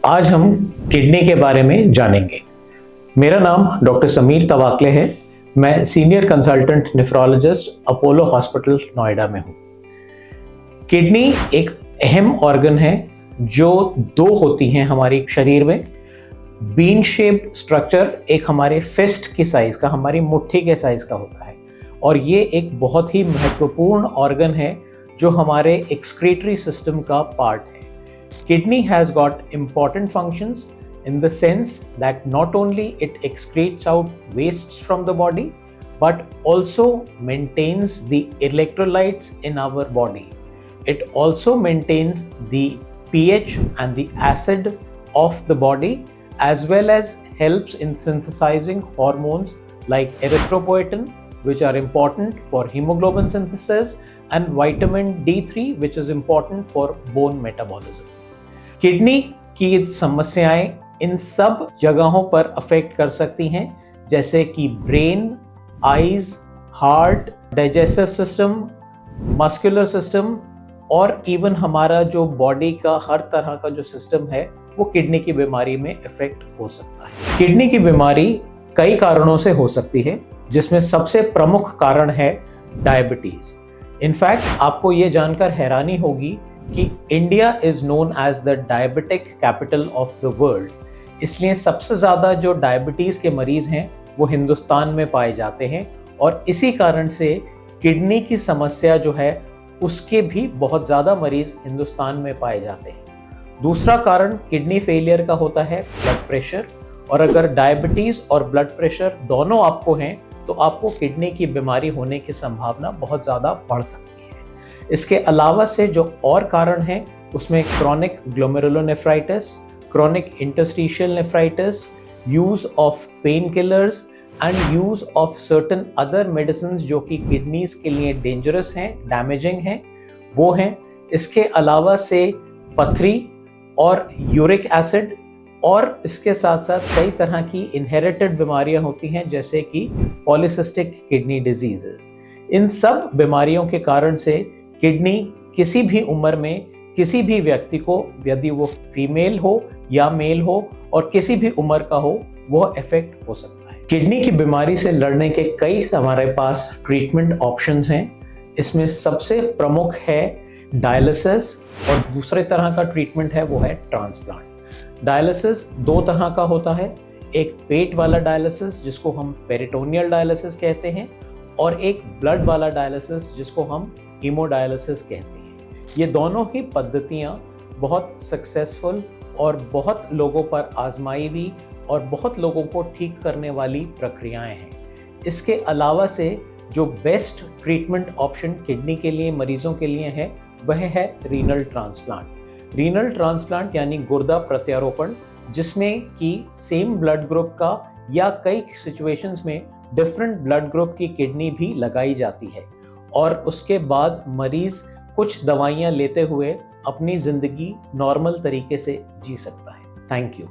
आज हम किडनी के बारे में जानेंगे। मेरा नाम डॉक्टर समीर तवाकले है। मैं senior consultant nephrologist Apollo hospital Noida में हूँ। किडनी एक अहम ऑर्गन है जो दो होती हैं हमारे शरीर में। बीन शेप्ड स्ट्रक्चर एक हमारे फिस्ट की साइज का, हमारी मुट्ठी के साइज का होता है और ये एक बहुत ही महत्वपूर्ण ऑर्गन है जो हमारे एक्सक्रीटरी सिस्टम का पार्ट है। Kidney has got important functions in the sense that not only it excretes out wastes from the body, but also maintains the electrolytes in our body. It also maintains the pH and the acid of the body, as well as helps in synthesizing hormones like erythropoietin, which are important for hemoglobin synthesis, and vitamin D3, which is important for bone metabolism. Kidney की समस्याएं इन सब जगहों पर affect कर सकती हैं, जैसे कि brain, eyes, heart, digestive system, muscular system और इवन हमारा जो बॉडी का हर तरह का जो सिस्टम है वो किडनी की बीमारी में इफेक्ट हो सकता है। किडनी की बीमारी कई कारणों से हो सकती है, जिसमें सबसे प्रमुख कारण है डायबिटीज। इनफैक्ट आपको ये जानकर हैरानी होगी कि India is known as the diabetic capital of the world. इसलिए सबसे ज़्यादा जो डायबिटीज़ के मरीज़ हैं वो हिंदुस्तान में पाए जाते हैं और इसी कारण से किडनी की समस्या जो है उसके भी बहुत ज़्यादा मरीज़ हिंदुस्तान में पाए जाते हैं। दूसरा कारण किडनी फेलियर का होता है ब्लड प्रेशर, और अगर डायबिटीज़ और ब्लड प्रेशर दोनों आपको हैं तो आपको किडनी की बीमारी होने की संभावना बहुत ज़्यादा बढ़ सकती है। इसके अलावा से जो और कारण हैं उसमें chronic glomerulonephritis, chronic interstitial nephritis, use of pain killers and use of certain other medicines जो कि किडनीज के लिए डेंजरस हैं, डैमेजिंग हैं, वो हैं। इसके अलावा से पथरी और यूरिक एसिड, और इसके साथ साथ कई तरह की इनहेरिटेड बीमारियां होती हैं जैसे कि पॉलीसिस्टिक किडनी डिजीजेस। इन सब बीमारियों के कारण से किडनी किसी भी उम्र में किसी भी व्यक्ति को, यदि वो फीमेल हो या मेल हो और किसी भी उम्र का हो, वो इफेक्ट हो सकता है। किडनी की बीमारी से लड़ने के कई हमारे पास ट्रीटमेंट ऑप्शंस हैं। इसमें सबसे प्रमुख है डायलिसिस और दूसरे तरह का ट्रीटमेंट है वो है ट्रांसप्लांट। डायलिसिस दो तरह का होता है, एक पेट वाला डायलिसिस जिसको हम पेरिटोनियल डायलिसिस कहते हैं और एक ब्लड वाला डायलिसिस जिसको हम हीमोडायलिसिस कहते हैं। ये दोनों ही पद्धतियाँ बहुत सक्सेसफुल और बहुत लोगों पर आजमाई हुई और बहुत लोगों को ठीक करने वाली प्रक्रियाएं हैं। इसके अलावा से जो बेस्ट ट्रीटमेंट ऑप्शन किडनी के लिए मरीजों के लिए है वह है रीनल ट्रांसप्लांट। रीनल ट्रांसप्लांट यानी गुर्दा प्रत्यारोपण, जिसमें कि सेम ब्लड ग्रुप का या कई सिचुएशंस में डिफरेंट ब्लड ग्रुप की किडनी भी लगाई जाती है और उसके बाद मरीज कुछ दवाइयाँ लेते हुए अपनी जिंदगी नॉर्मल तरीके से जी सकता है। Thank you.